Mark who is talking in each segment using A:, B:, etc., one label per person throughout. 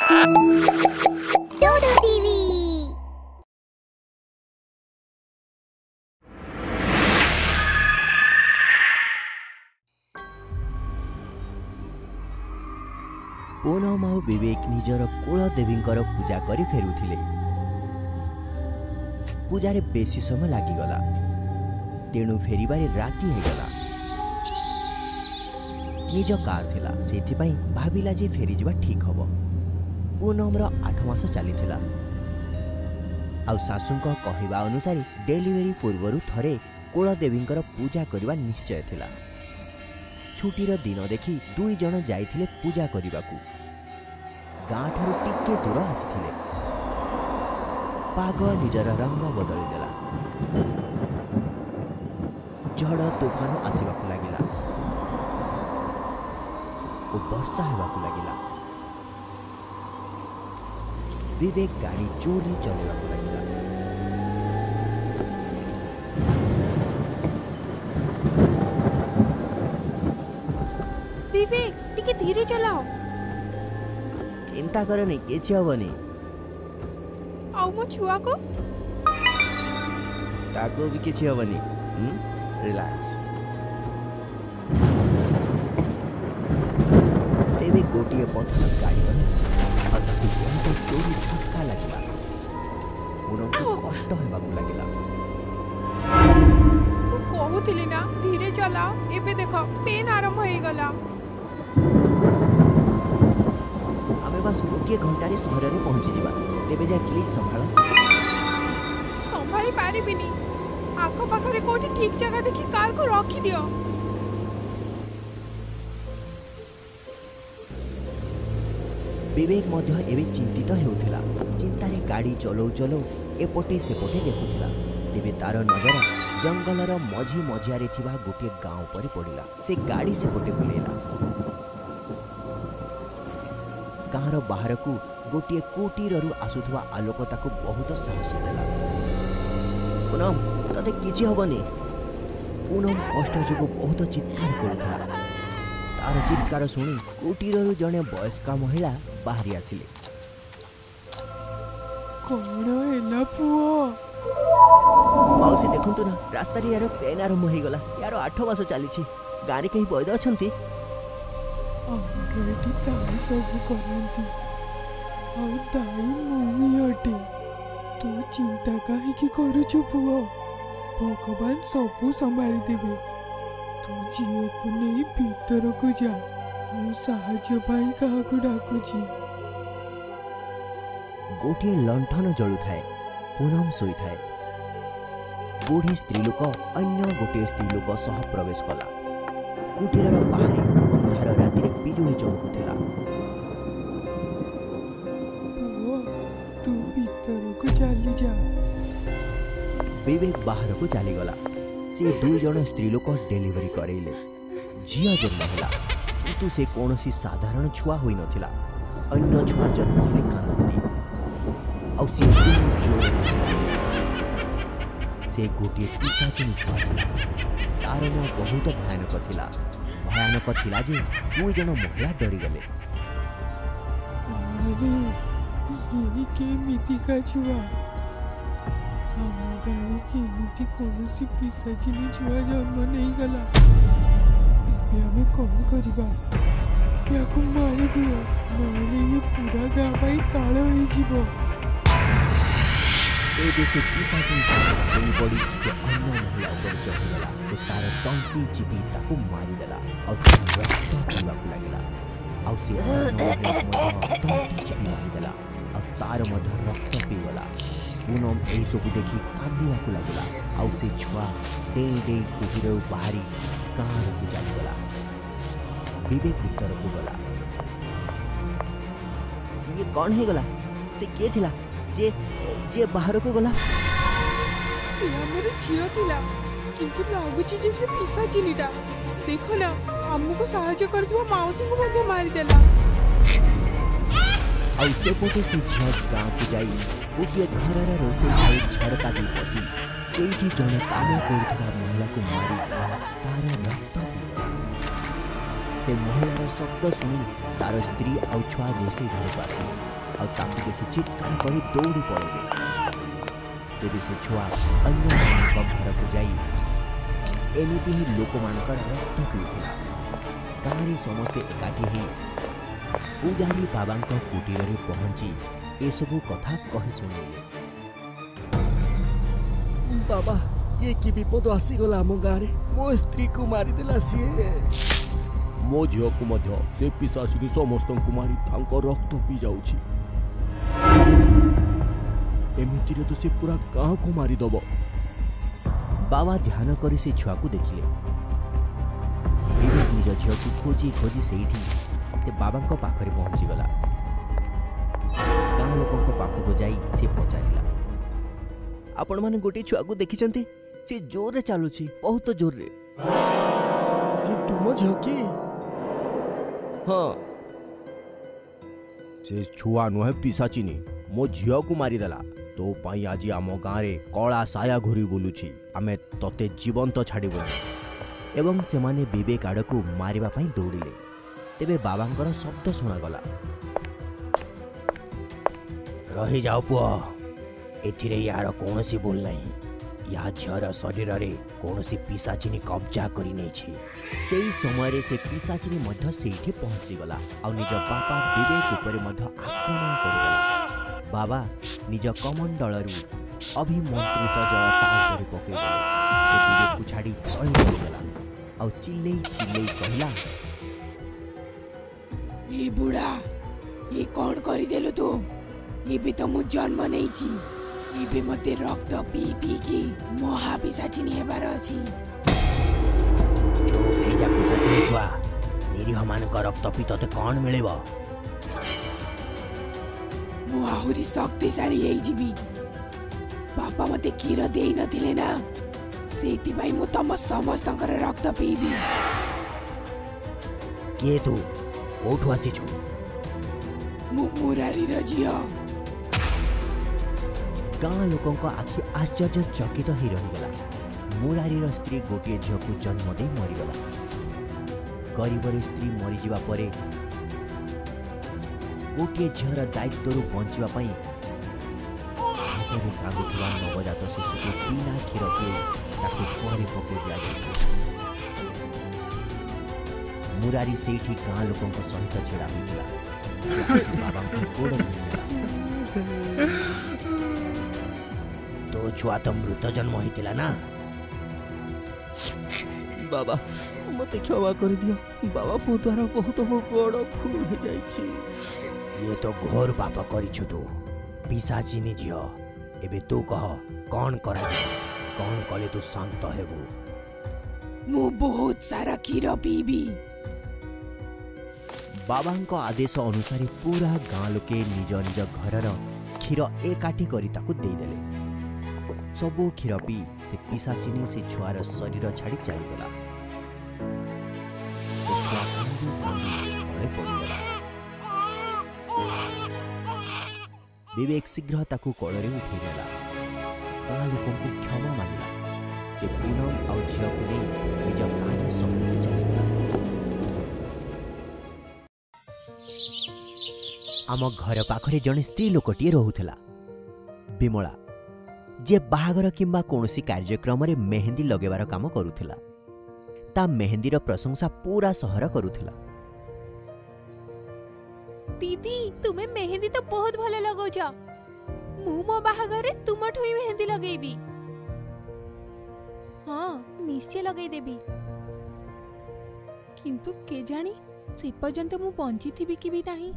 A: डोडो TV.
B: Poonam और विवेक निजर कुलदेवी पूजा करी फेरुथिले। पूजारे बेसी समय लागिगला, तेणु फेरिबारे राति हेगला। निज कार थिला, सेथिपाई भाबिला जे फेरी जिबा ठीक हबो। पूनमर 8 मास चलीथिला। आउ सासुंक कहिबा अनुसार डेलीवरी पूर्वरु थरे कुलदेवींकर पूजा करबा निश्चय थिला। छुटीर दिन देखि दुई जण जाइथिले पूजा करिबाकू। गाँ ठारू टिके दूर आसिथिले। पाग निजर रंग बदली देला। झड़ तूफान आसिबाकू लागिला और वर्षा हेबाकू लागिला। विवेक गाड़ी जोरी चलेबाकू लागिला।
C: विवेक टिके धीरे चलाओ।
B: चिंता करनी किछि हबनी।
C: आउ मो छुआ को
B: ताको भी किछि हबनी। रिलैक्स। तेबे गोटिए पथर गाड़ी और ताकू जोरी झटका लागिला। पूनम को कष्ट हेबाकू लागिला।
C: मु कहूतिली ना धीरे चलाओ। एबे देखो पेन आरंभ होई गला।
B: आमे बस गोटिए घंटारे सहर रे पहुंची दिबा। तेबे जा प्लीज संभाल।
C: संभाली पारिबिनी। आखो पाखरे कोठी ठीक जगह देखि कार को रखी दियो।
B: विवेक मध्य एबे चिंतित हेउथिला। चिंतारे गाड़ी चलो चलो एपटे सेपटे देखुथिला। तेबे तार नजर जंगलर मझी मझियारे थिबा गोटे गाँव पर पड़िला। से गाड़ी सेपटे बुलेला। गाँर बाहर को गोटे कुटीरु आसुथवा आलोक ताको बहुत साहस देला। पूनम तते किछि हबनी। पूनम कष्ट जोगु बहुत चित्कार करुथला। तार चित्कार शुणी कुटीरु जने वयस्का महिला बाहरी आसिले।
C: कोन हेला पुओ?
B: मौसी देखंतु ना रास्ता रे यार पेन आरंभ होई गला। यार 8 मास चली छी। गाड़ी कहीं बैद अछंती?
C: आमरेटी ताई सब करंती। आउ ताई मुई अटे। तू चिंता काहे की करूछु पुओ? भगवान सबू संभाली देबे। तू झियो को नहीं भीतर को जा। मु साहाय्य पाई काहा को डाकुची।
B: गोटे लंठन जलुथाए। पूनम सोई थाए। बूढ़ी स्त्रीलोक अन्य गोटे स्त्रीलोक सह प्रवेश कला। कुटीर बाहरी अंधार राति रे बिजुली चमकुथिला।
C: पुओ तू भीतर को चली जा।
B: विवेक बाहर को चली गला। से दुई जन स्त्रीलोक डेलीवरी करेले। झिया जन्म होला, किंतु से कौनसी साधारण छुआ होई नथिला। अन्य छुआ जन्म हेले कांदती। और से गोटे पिशाचिनी छुआ थिला। तार मुह बहुत भयानक थिला। भयानक थिला जे दुई जन महिला डरी गले।
C: अरे ये केमिति का छुआ? हम गाड़ी केमिति कौनसी पिशाचिनी छुआ जन्म नहीं गला। ଏବେ ଆମେ କଣ କରିବା? ୟାକୁ ମାରି ଦିଅ, ନହେଲେ ଇଏ ପୁରା ଗାଁ ପାଇଁ କାଳ ହେଇଯିବ।
B: ଏବେ ସେ ପିଶାଚିନି ଛୁଆ ପଡ଼ି ଯେ ଅନ୍ୟ ମହିଳା ଉପରେ ଚଢ଼ିଗଲା ଓ ତାର ତଣ୍ଟି ଚିପି ତାକୁ ମାରିଦେଲା। ଆଉ ରକ୍ତ ପିଇବାକୁ ଲାଗିଲା। ଆଉ ସେ ତଣ୍ଟି ଚିପି ମାରିଦେଲା। ଆଉ ତାର ମଧ୍ୟ ରକ୍ତ ପିଇଗଲା। पूनम यही सब देखी कांदीवाकू लागला। आउ से छुआ डेई डेई कुटीर बाहरी गाँव को चलीगला। विवेक भीतर को गला। ये कौन है गला? से किए थिला जे जे बाहर को गला?
C: से हमर झियो थिला, किंतु लागुची जे से पिशाचिनीटा। देखो ना हमको सहायता करथवा माउसी को मध्ये मारी देला।
B: आउ से पोटे से झियो गाँव को जाई गोटे घर रोषे खाई झरका दी बसी से जड़े काम कर महिला को मारी तार रक्त से महिलार शब्द शुणी तार स्त्री आउ छुआ रोषे घर को आसिले और ताकू देखि चित्कार कर दौड़ी पड़े। तेरे से छुआ अन्य घर को जाई एमिति ही लोक मानकर रक्त पीउथिला। गाँव समस्ते एकाठी ही पूजारी बाबा कुटीर में पहुंची एसबू कथा कही शुणेले।
A: बाबा ये कि विपद आसीगला आम गाँव में मो स्त्री को मारिदेला सीए।
D: मो झील को मध्य से पिशाचिनी समस्त को मारी तांको रक्त पी जाउछि। एमितिरे तो से पूरा गाँव को मारिदब।
B: बाबा ध्यान करी से छुआ को देखिले। निज झील को खोजी खोजी से बाबा पाखरे पहुंची गला। गाँ लोक पाखक जाई से पचारिला, आपण माने गोटे छुआ को देखिचंती? से जोर रे चालुछि, बहुत जोर रे।
A: से तुम झील की?
D: हाँ से छुआ नुहे पिशाचिनी मो झील को मारिदेला। तो पाई आज आम गाँव रे कला साया घुरी बुलुछि। आमे तते जीवंत छाड़बुनी।
B: एवं सेमाने विवेक आड़ को मारिबा पई दौड़िले। तेबे बाबांकर शब्द शुणागला,
E: रही जाओ पुआ, एथिरे यार कौनसी बोल नहीं। या झर शरीर रे कौनसी पिशाचिनी कब्जा करी नहीं छी।
B: सेई समय रे से पिशाचिनी मध्य सेठी पहुंची गला और निज बापा विवेक ऊपर मध्य आक्रमण करगला। बाबा निज कमंडलरू अभिमंत्रित जल ता ऊपर पकेइले। से विवेक को छाड़ी तळे गला और चिल्लेई चिल्लेई कहला,
C: ए बुढ़ा ये कौन करी देलु तू? ये भी तो मु जन्म नहीं छी। ये भी मते रक्त पी पी की महापिशाचिनी हेबार अछि।
E: एजा पिशाचिनी छुआ निरीह मान का रक्त पी तते कौन मिलेबो?
C: मु आहुरी शक्तिशाली हेई जीवी। बापा मते कीर देई नथिले ना, सेति भाई मु तम समस्तंकर रक्त पीबी।
E: के तू कोठु आसीछु?
C: मु मुरारी रजिया।
B: गाँ लोकों आखि आश्चर्य चकित ही रहीगला। मुरारी स्त्री गोटे झील को जन्म दे मरीगला। गरीबर स्त्री मरीजा पर गोटे झीर दायित्व बंचा कांदुवा नवजात शिशु को बिना क्षीर पी कुआरे पकई दिया। मुरारी सेठी गाँ लोकों सहित छेड़ा होता। बाबा गोड़
E: तो छुआ तो मृत जन्म होइतिला ना?
A: बाबा मते क्षमा कर दियो। बाबा मो द्वारा बहुत बड़ भूल हो जाइछि।
E: ये तो घोर पाप करिछु तू पिशाचिनी झियो। एबे तू कह कौन करा कौन कले तू शांत हेबू?
C: मु बहुत सारा क्षीर पीबी।
B: बाबा आदेश अनुसार पूरा गाँ लोके निज निज घर क्षीर एकाठी करी ताकू देदेले। सबू क्षीर पी से पिशाचिनी से छुआर शरीर छाड़ी चलीगला। विवेक शीघ्र ताकू कोଳରେ उठेईनेला। गाँ लोकों को क्षमा मांगला। से पूनम और झील को नहीं निज गाँव समूह चलीगला। आम घर पाखरे जड़े स्त्री लोकटे रोला विमला, जे बाहागर किंबा कौनसी कार्यक्रम रे मेहंदी लगेबार काम करुथिला। ता मेहंदीर प्रशंसा पूरा सहर करुथिला।
F: दीदी तुम्हें मेहंदी तो बहुत भले लगौछ। मु मो बाहागर रे तुमठु ही मेहंदी लगेबी। हाँ निश्चय लगई देबी। किंतु के जानी से पर्यंत मु बंची थिबी कि भी नाही।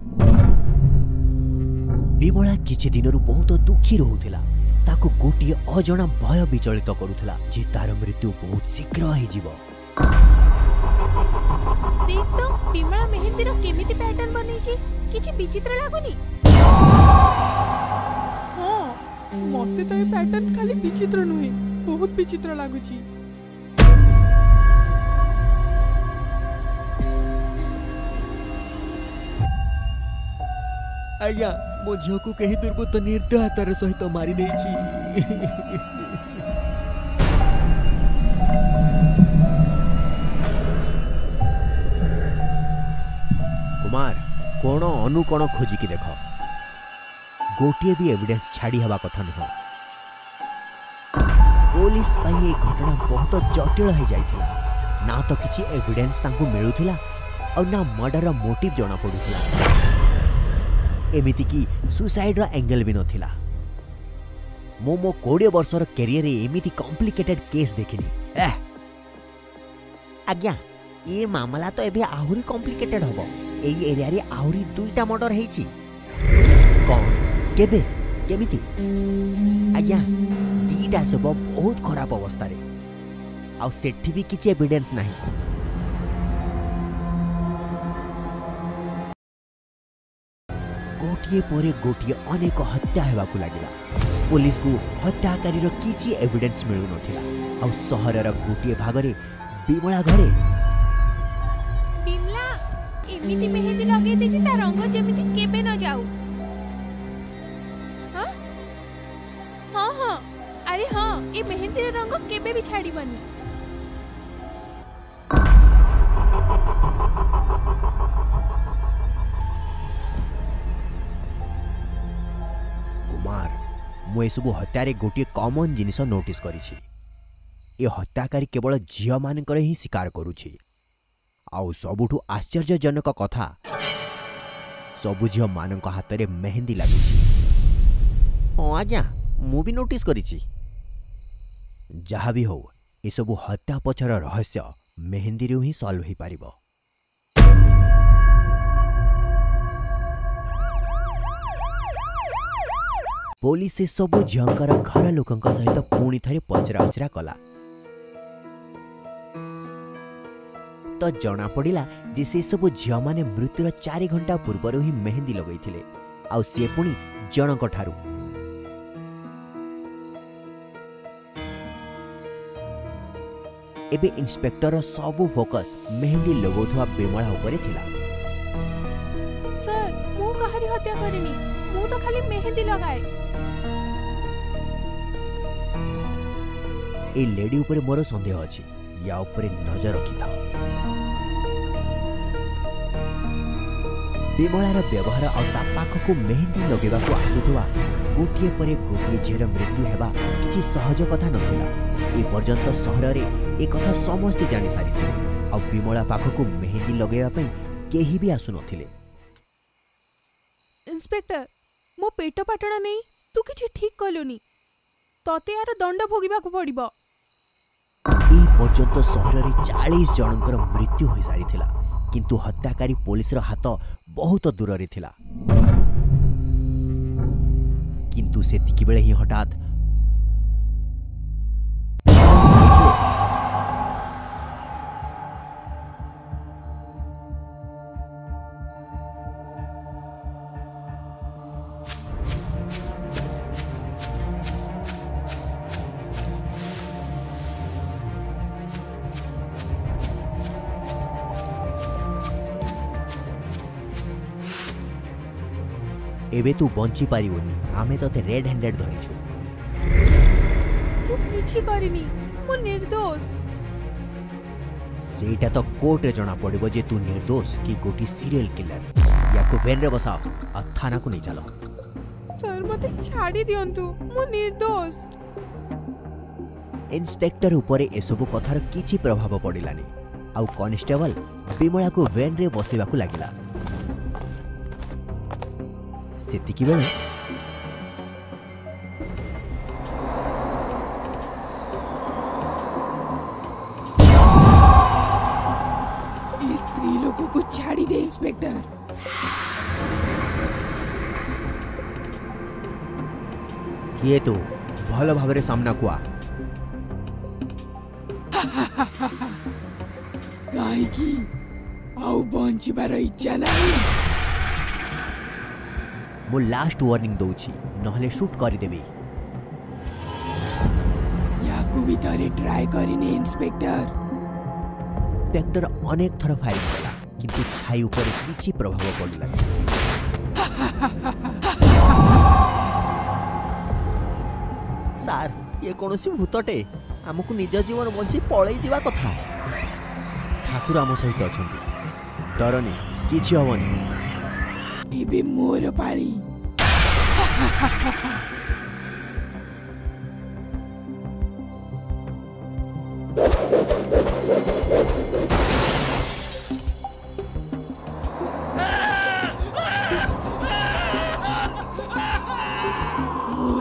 B: विमला किछि दिनरु बहुत दुखी रहुथिला। ताको गोटिए अजणा भय विचलित करुथिला जे तार मृत्यु बहुत शीघ्र हो जिवो।
F: देख तो विमला मेहंदी रो केमिति पैटर्न बनेछि, किछि विचित्र लागुनी?
C: हाँ मते तो ये पैटर्न खाली विचित्र नुहे, बहुत विचित्र लागुछि।
A: आज्ञा मो झील को कहीं दुर्बृत्त निर्दयतार सहित मारी देछि।
B: कुमार कोण अनुकोण खोजिकी देख गोटे भी एविडेंस छाड़ी हवा कथा नुह। पुलिस पाई ए घटना बहुत जटिल हो जाइथिला। ना तो किछि एविडेंस तांको मिलुथिला और ना मर्डर मोटिव जना पडुथिला। एमिति की सुसाइड रो एंगल भी नथिला। मो 20 वर्षर कैरियर एमिति कॉम्प्लिकेटेड केस देखिनी। आज्ञा ये मामला तो एबे आहुरी कॉम्प्लिकेटेड हबो। एई एरिया रे आहुरी 2टा मर्डर हेछि। कोन केबे केमिति? आज्ञा 2टा सब बहुत खराब अवस्था रे आ सेठी भी किछि एविडेंस नाही। गोटिए पोरे गोटिए अनेक हत्या हेबाकू लागिला। पुलिस को हत्याकारी किछि एविडेंस मिलु नथिला। आ सहरर गोटिए भागरे बिमला घरे
F: बिमला एमिति मेहंदी लगे देछि ता रंग जेमिति केबे न जाऊ। हां हां हां अरे हां ए मेहंदी रे रंग केबे भी छाड़ीबनी।
B: कुमार मु एसबु हत्यारे गोटे कॉमन जिनिस नोटिस करिछि। ए हत्याकारी केवल झियो मानकर ही शिकार करुछि। आउ सबुठु आश्चर्यजनक कथा सबु झियो मानक हाथ में मेहंदी लगी। हाँ आज्ञा मु भी नोटिस करिछि। जहाँ भी हो ए सबु हत्या पछर रहस्य मेहंदी रे ही सॉल्व हो पारिबो। पुलिस सबु झियंकर घर लोकंक सहित पुणी थरे पचरा उचरा कला तो जना पड़िला जे से सबु झिय माने मृत्युर 4 घंटा पूर्व ही मेहंदी लगैथिले। आउ से पुणी जनक ठारू। एबे इंस्पेक्टर सबु फोकस मेहंदी लगौथुआ बिमला उपरे थिला।
F: सर मु कहारी हत्या करिनी मु तो खाली मेहंदी लगाए।
B: ए लेडी उपरे मोर संदेह अछि। या उपरे नजर रखिथाओ। बिमलार व्यवहार और ता पाखकु मेहंदी लगेबा को आसुथुवा गोटिए परे गोटिए झीर मृत्यु हेबा किछि सहज कथा नथिला। ए पर्यंत सहर रे ए कथा समस्त जानि सारिथिले। आ बिमला पाखकु मेहंदी लगेबा पई केही भी आसु नथिले।
F: इंस्पेक्टर मो पेट पाटणा नहीं तू किछि ठीक कलोनी तते यार दंड भोगिबा को पड़िबो।
B: ए पर्यंत सहर रे 40 जनकर मृत्यु होई सारिथिला। किंतु हत्याकारी पुलिस रो हाथ बहुत दूर रे थिला। किंतु से तिकी बेले ही हठात एबे तू बंची पारिबोनी। आमे तते रेड हैंडेड धरिछु।
F: मु किछि करिनी मु निर्दोष।
B: सेटा तो कोर्ट रे जना पड़िबो जे तू निर्दोष कि गोटी सीरियल किलर। याको वेन रे बसाओ आ थाना को नहीं चलो।
F: सर मते छाड़ी दियंतु मु निर्दोष।
B: इंस्पेक्टर ऊपर एसबु कथार किछि प्रभाव पड़िलानी। आउ कांस्टेबल बिमला को वेन रे बसेबा को लागिला। सेतिकी बेले
C: स्त्री लोगों को छाड़ी दे इंस्पेक्टर।
B: किए तू भल भावरे सामना कुआ।
C: काहे की आउ बंचिबार इच्छा नहीं।
B: मु लास्ट वार्निंग दउछि नहले शूट करि देबी।
C: याकू भी तारे ट्राई करिने इंस्पेक्टर।
B: इंस्पेक्टर अनेक थर फायरिंग कला किंतु छाई ऊपर किछि प्रभाव पड़ला। सार ये कोनोसी भूतटे हमकु निज जीवन बंची पळै जीवा कथा। ठाकुर आम सहित अछंती। डरनी
D: किछि हवनी।
C: एबे मोर पाली।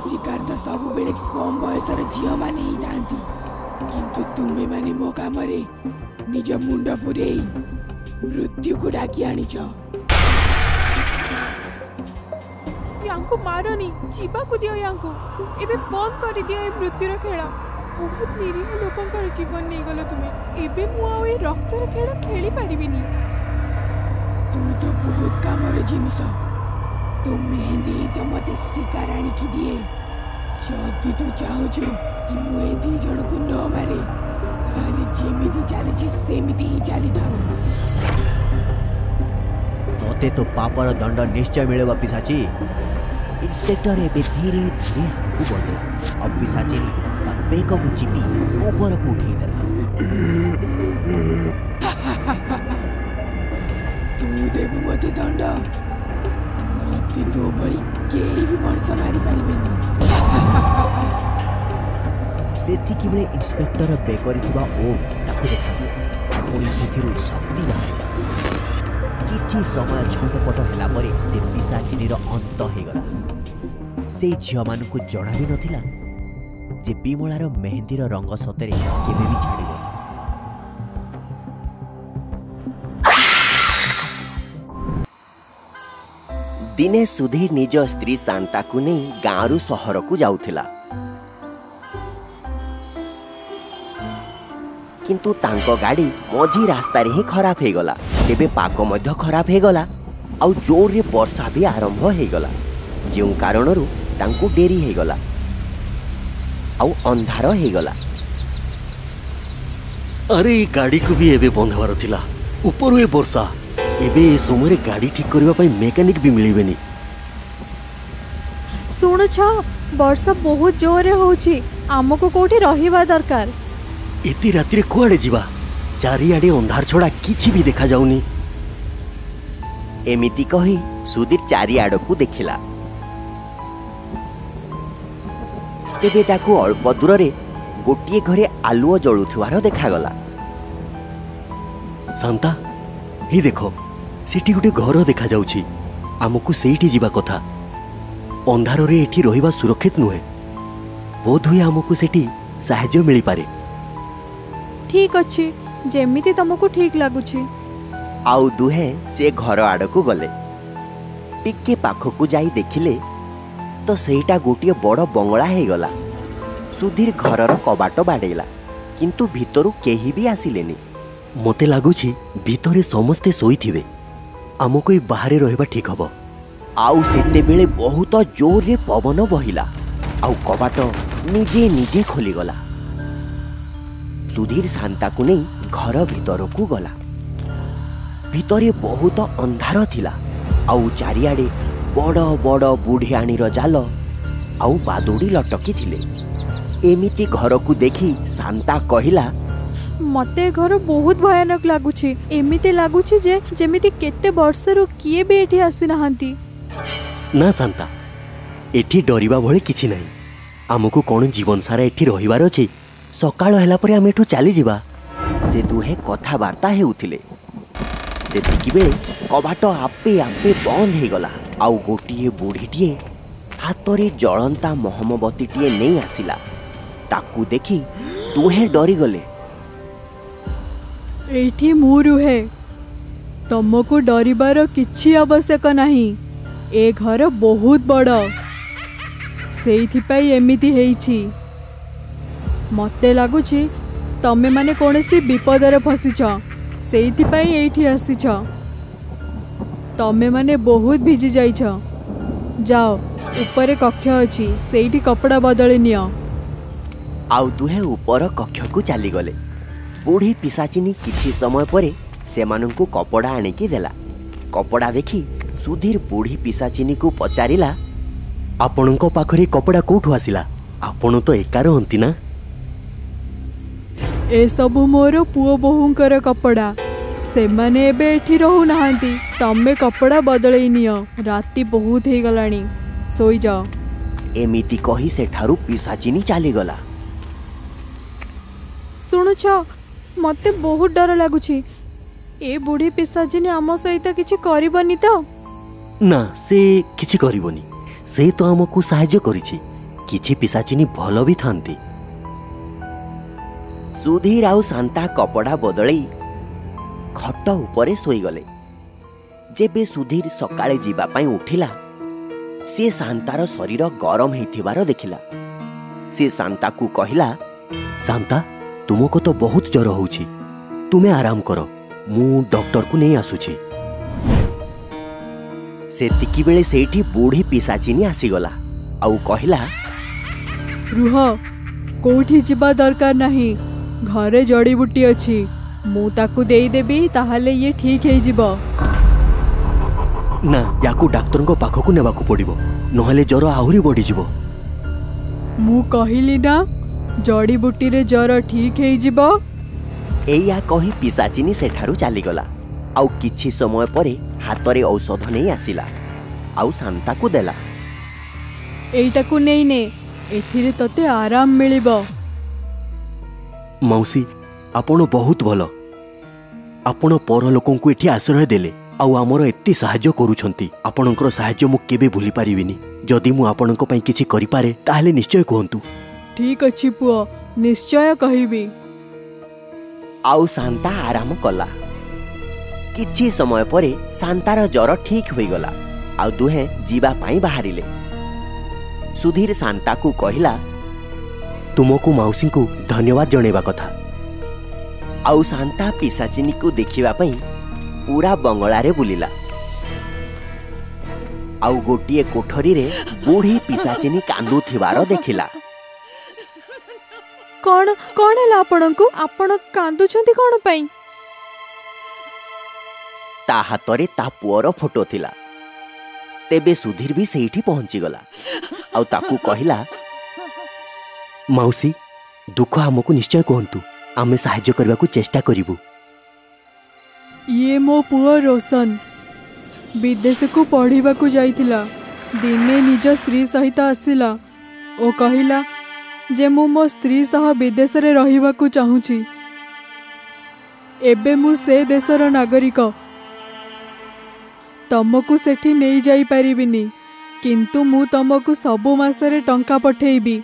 C: शिकार तो सब बेले कम बयसर झील माने ही थांती, किंतु तुम्हें माने मो कामरे निज मुंड पुरे मृत्यु को डाकी आनिछ।
F: यांको मारनी, जीवा को दियो यांको। एबे बंद कर दियो ए मृत्युर खेल। बहुत निरीह लोकंकर जीवन नहीं गलो तुमे। एबे मु आ ए रक्तर खेल खेली परिबिनी।
C: तू तो बहुत कामर जिनिस। तो मेहंदी तो मते शिकार आनी की दिए। जदि तू चाहूछु कि मु ए दी जण को न मारे, ताले जेमिति चालिछि सेमिति ही चाली थाउ।
D: तोते तो पापर दंड निश्चय मिलेबा पिसाची। इंस्पेक्टर एबे धीरे धीरे हाथ को बढ़े और पिसाची ता पेक को चिपी ऊपर को उठे देला।
C: तू देबु मते दंड, मते तो बड़ी केही भी मनुष्य मारी पारिबेनी।
D: सेतिकी बेले इंस्पेक्टर बेकरी थिबा ओ ताकू देखा पुणी सेथिरु शक्ति बाहर। किछि समय छटपट होला परे से पिसाचिनीर अंत हे गला। से झियो मानकु जणा भी नथिला जे बिमलार मेहंदीर रंग सतरे केबे भी छाडिबो।
E: दिने सुधीर निज स्त्री शांता को नहीं गाँव सहर को जाउथिला, किंतु तांको गाड़ी मझी रास्ता रे ही खराब हे गला। तेबे पाग मध्य खराब हे गला आउ जोर रे वर्षा भी आरंभ हे गला, जेउ कारणरू तांको डेरी हे गला आउ अंधार हे गला।
G: अरे गाड़ी को भी एबे बंद हवार थिला, ऊपर ए वर्षा। एबे ए समय गाड़ी ठीक करबा पई मेकानिक भी मिलिबेनी।
H: सुनु छ वर्षा बहुत जोर रे होची, हमको कोठी रहिबा दरकार।
G: एती राति रे कुआडे जीवा? चारिआडे अंधार छड़ा किछि भी देखा जाउनी।
E: एमिति कही सुधीर चारिआड को देखिला। तेबे ताकू अल्प दूर रे गोटिए घरे आलुओ जळुथुवार देखागला।
G: शांता, हे देखो सेठी गुटे घर देखा जाउछि। आमको सेठी जीवा कथा। अंधार रे एठी रहिबा सुरक्षित नुहे। बोध हुए आमको सेठी साहाय्य मिली पारे।
H: ठीक अछि, जेमिति तुमको ठीक लागुछि।
E: आउ दुहे से घर आड़ को गले। टिके पाखकू जाई देखिले तो सेटा गोटिए बड़ बंगला हे गला। सुधीर घरर कबाट बाडेला, किंतु भितरु केही भी आसिलेनी।
G: मते लागुछि भितरे समस्ते सोईथिबे। आमको ई बाहरे रहबा ठीक हबो।
E: आउ सेते बेले बहुत जोर रे पवन बहिला आउ कबाट निजे निजे खोली गला। सुधीर शांता को नहीं घर भितर को गला। भितरे बहुत अंधार थिला आउ चारिआडे बड़ बड़ बुढ़ियाणीर जाल आउ बादुड़ी लटकी थिले। एमिति घर को देखी शांता कहिला,
H: मते घर बहुत भयानक लागुछि। एमिति लागुछि जे जेमिति केते वर्षरु किए भी एठी आसी नहांती।
G: ना शांता, एठी डरिबा भले किछि नाही। आमको कोन जीवन सारा एठी रहिबार अछि। सकाळ हैला परे हम एठू चली जिबा।
E: से दुहे कथाबार्ता हेउथिले। सेतिकी बेले कबाट आपे आपे बंद हे गला आउ गोटिए बुढ़ीटिए हातरे जळंता मोहमबतीटिए नहीं आसिला। ताकू देखी दुहे डरी गले।
H: एठी मु रुहे, तुमको डरिबार किछि आवश्यक नाही। ए घर बहुत बड़, सेइथिपाई एमिति हेइछि। मते लागुछि तमे माने कोनोसी विपदरे फसिछ, सेइथिपाई एठी आसिछ। तमे माने बहुत भिजी जाइछ। जाओ ऊपर कक्ष अछि, सेइठी कपड़ा बदली नियो।
E: आउ दुहे ऊपर कक्ष को चली गले। बुढ़ी पिसाचिनी किछि समय परे सेमानंकु कपड़ा आनिकी देला। कपड़ा देखी सुधीर बुढ़ी पिसाचिनी को पचारिला,
G: आपणको पाखरे कपड़ा कोठु आसिला? आपण तो एका रहंती ना?
H: ए सबु मोर पुओ बोहुंकर कपड़ा। सेमाने एबे एठी रहू नाहांती। तमे कपड़ा बदलई नियो, राती बहुत हे गलानी, सोई जाओ।
E: एमिति कही सेठारू पिशाचिनी चलीगला।
H: शुणुछ, मते बहुत डर लगुछि। ए बुढ़ी पिशाचिनी आम सहित किछि करबनी तो?
G: ना, से किछि करिवनी। से तो हमकु सहाय्य करिछि। किछि पिशाचिनी भलो भी थांती।
E: सुधीर आउ शांता कपड़ा बदलई खट उपरे सोईगले। जेबे सुधीर सकाळे जीवा पाई उठिला, से शांतार शरीर गरम हेथिबार देखिला। से शांता को कहिला,
G: शांता, तुमको तो बहुत जर होउछि। तुमे आराम करो, मु डॉक्टर को नहीं आसुछि।
E: सेतिकी बेले सेठी बूढ़ी पिशाचिनी आसीगला आउ कहिला,
H: रुह, कोठी जिबा दरकार नहीं। घरे जड़ी बुटी अछि, मु ताकू देई देबी, ताहाले ये ठीक हे जिबो।
G: ना, याकू डाक्टर को पाखकू नेबाकू पड़िबो, नहले जर आहुरी बढ़ी जिवो।
H: मु कहिली ना, जड़ी बुटी रे जर ठीक हे जिबो।
E: एया कही पिशाचिनी सेठारू चलीगला। आउ किछि समय परे हातरे औषध नहीं आसिला आउ शांता को देला।
H: एइटाकू नेई ने, एथिरे तते आराम मिलिबो।
G: मौसी, आपण बहुत भल। आपण पर लोकंकु एठी आश्रय देले आउ आमर एत्ती सहाय्य करूछंती। आपणकर सहाय्य मु केबे भूली पारिबिनी। जदि मु आपणक पई किछि करि पारे ताहाले निश्चय कहंतु।
H: ठीक अछि पुओ, निश्चय कहिबी।
E: आउ शांता आराम कला। किछि समय परे शांतार जर ठीक होई गला आउ दुहे जीवा पाई बाहरिले। सुधीर शांता को कहिला,
G: तुमको मौसी को धन्यवाद जणेबा कथा।
E: आउ शांता पिशाचिनी को देखिबा पई पूरा बंगला रे बुलिला। आउ गोटिए कोठरी रे बूढ़ी पिशाचिनी कांदू थिबार देखिला।
H: कौन कौन है आपणको? आपण कांदु छंती कौन पई?
E: ता हातरे ता पुअर फोटो थिला। तेबे सुधीर भी सेठी पहुंची गला आउ ताकू कहिला,
G: मौसी, दुख हमको निश्चय कहंतु, आमे सहाय्य करबा को चेष्टा करिवु।
H: ये मो पुओ रोशन विदेश को पढ़िबा को जाइथिला। दिने निज स्त्री सहित आसिला ओ कहिला जे मु मो स्त्री सह विदेश रे रहिबा को चाहूची। एबे मु से देशर नागरिक। तमको सेठी नहीं जाई परिबिनी, किंतु मु तमको सबु मासरे टंका पठेइबी।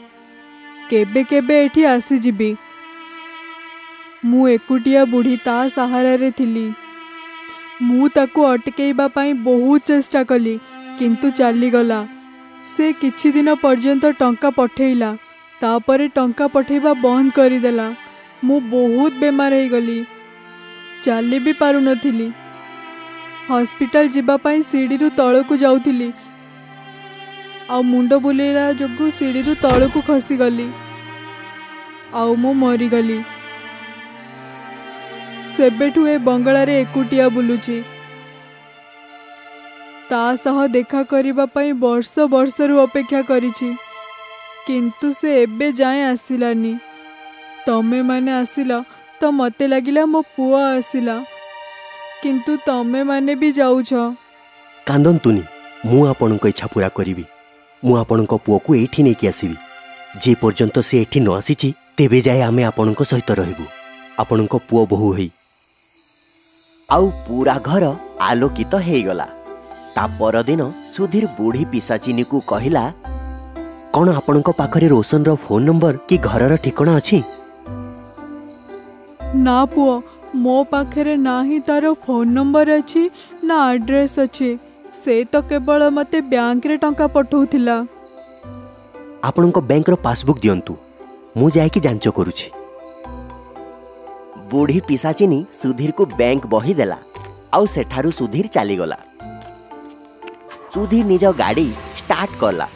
H: केबे केबे एठी आसी जिबी। मु एकुटिया बुढ़ी ता सहारा रे थिली। मु ताकू अटकेइबा पाई बहुत चेष्टा कली, किंतु चली गला। से किछि दिन पर्यंत टंका पठेइला, तापरे टंका पठेइबा बंद करिदेला। मु बहुत बेमार हो गली, चली भी पारु नथिली। हॉस्पिटल जिबा पाई सीढ़ी रु तळकू जाउथिली, आ मुंड बुलेला जोगु सीढ़ी रु तळकू खसी गली, आउ मु मरी गली। सेबेठु ए बंगला रे एकुटिया बुलुची। ता सह देखा करिबा पाई वर्ष वर्ष रु अपेक्षा करिछि, किंतु से एबे जाए आसिलानी। तमे माने आसिला तो मते लागिला मो पुआ आसिला, किंतु तमे माने भी जाउछ।
G: कांदंतुनी, मु आपणक इच्छा पूरा करिवि। मु आपणक पुओ को एठी नै कि आसीबि। जे पर्यंत से एठी न आसीछि तेबे जाय आमे आपणक सहित रहबु, आपणक पुओ बहु होई।
E: आउ पूरा घर आलोकित हो गला। ता पर दिन सुधीर बूढ़ी पिशाचिनी को कहिला,
G: कौन आपणक पाखरे रोशन रो फोन नंबर कि घरर ठिकाना अछि?
H: ना पुओ, मो पाखरे ना ही तारो फोन नंबर अछि ना एड्रेस अछि। से तो केवल मते बैंक रे टंका पठौथिला।
G: आपणक बैंक रो पासबुक दियंतु, मु जाय कि जांच करूछि।
E: बूढ़ी पिशाचिनी सुधीर को बैंक बही देला आउ सेठारू सुधीर चली गला। सुधीर निज गाड़ी स्टार्ट करला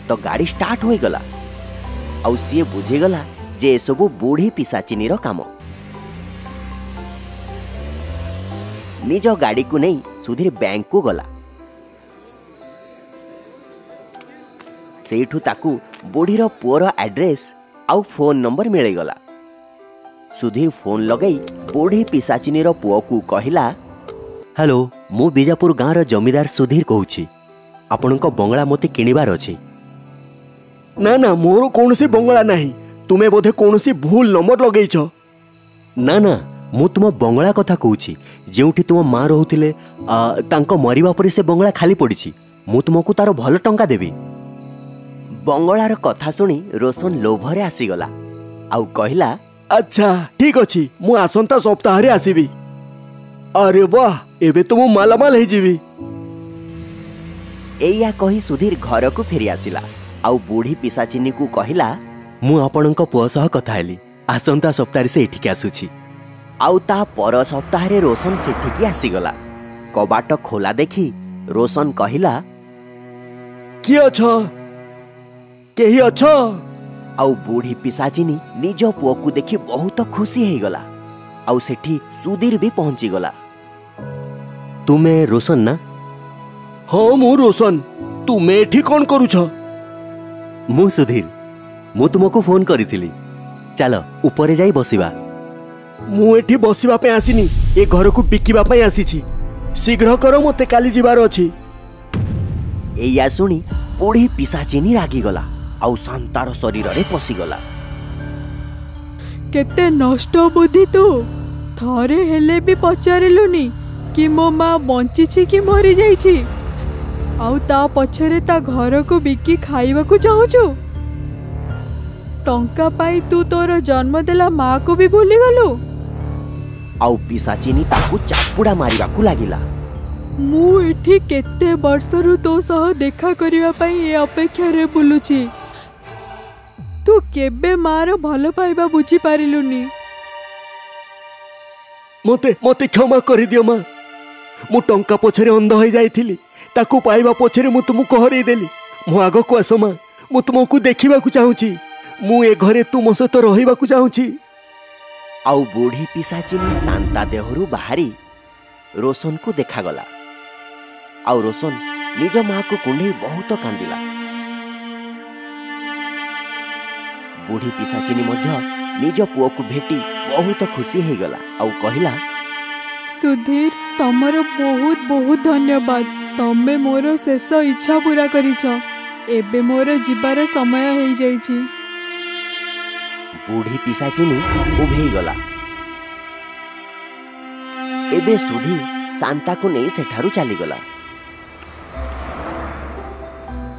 E: तो गाड़ी स्टार्ट हो गला आउ सी बुझीगला जे सबू बूढ़ी पिशाचिनी रो काम। निज गाड़ी को नहीं सुधीर बैंक को गला। सेठू ताकू बुढ़ीर पुअर एड्रेस आउ फोन नंबर मिल गला। सुधीर फोन लगई बुढ़ी पिशाचिनीर पुओ को कहला, हेलो मु बीजापुर गाँव जमीदार सुधीर कहूँ, आपण बंगला मते किणवार अच्छे।
G: ना ना मोर कौन सी बंगला नहीं, तुम्हें बोधे कौन सी भूल नंबर लगेछ। ना ना मु तुम बंगला कथा कहूँ, जोठी तुम माँ रोहुतिले तांको मरिबा परे से बंगला खाली पड़ी, मु तुमको तार भल टंका देवी।
E: बंगलार कथा शुणी रोशन लोभरे आसीगला आउ कहला,
G: अच्छा ठीक अच्छी मु आसंता सप्ताह रे आसीबी। अरे वाह एबे तो मु मालामाल हे जीवी।
E: एया कही सुधीर घर को फेरी आसिला आउ बुढ़ी पिशाचिनी को कहला,
G: मु आपणक पुओ सह कथा हेली, आसंता सप्ताह से एठिक आसुछि।
E: आउ ता पर सप्ताह रे रोशन सेठिकी आसीगला। कबाट खोला देखी रोशन कहला,
G: किए अछ केही अछ?
E: आउ बुढ़ी पिशाचिनी निज पुओ को देखी बहुत खुशी हो गला। आउ सेठी सुधीर भी पहुंची गला।
G: तुमे रोशन ना? हाँ मु रोशन, तुमे एठी कौन करूछ? मु सुधीर, मु तुमको फोन करिथिली, चलो ऊपर जाई बसिबा। मु एठी बसिबा पे आसीनी, ए घर को बिकिबा पे आसीछि, शीघ्र करो मते काली जिबार अछि।
E: एया सुनी बुढ़ी पिशाचिनी रागी गला आउ शांतार शरीर रे पसिगला।
H: केते नष्ट बुद्धि तू, थरे हेले भी पचारिलुनी कि मो माँ बंची कि मरी जाइछि, आउ ता पछरे ता घर को बिकी खाइबा को चाहूछु। टंका पाई तू तोर जन्म देला माँ को भी भूली गलु।
E: आउ पिशाचिनी ताकू चापुड़ा मारिबा को लागिला।
H: मु एठी केते वर्षरु तो सह देखा करिवा पई ए अपेक्षा रे बुलुची, तू केबे मार भल पाइबा बुझी पारिलुनी।
G: मते मते क्षमा करि दियो मां, मु टंका पछरे अंध हो जाइथिली, ताकू पाइबा पछरे मु तुमको हरई देली। मु आगो को आसो मां, मु तुमको देखिबा को चाहूची, मु ए घरे तुम सहित रहिबा को चाहूची।
E: आउ बुढ़ी पिशाचिनी शांता देहरु बाहरी रोशन को देखागला। आउ रोशन निज माँ को कुंडे बहुत कांदिला। बुढ़ी पिशाचिनी मध्य निज पुओ को भेटी बहुत खुशी हो गला आउ कहला,
H: सुधीर तमर बहुत बहुत धन्यवाद, तमे मोर शेष इच्छा पूरा करिछ, एबे मोर जीवार समय हो जाइछि।
E: बुढ़ी पिशाचिनी उभे गला। एबे सुधीर शांता को नहीं सेठारु चली गला।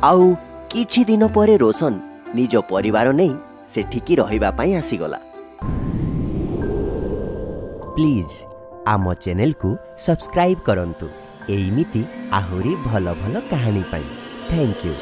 E: आउ किछि दिन परे रोशन निज परिवार नहीं सेठिकी रहिबा पई आसीगला।
D: प्लीज आम चैनल को सब्सक्राइब करंतु एमिति आहुरी भल भल कहानी पाई। Thank you.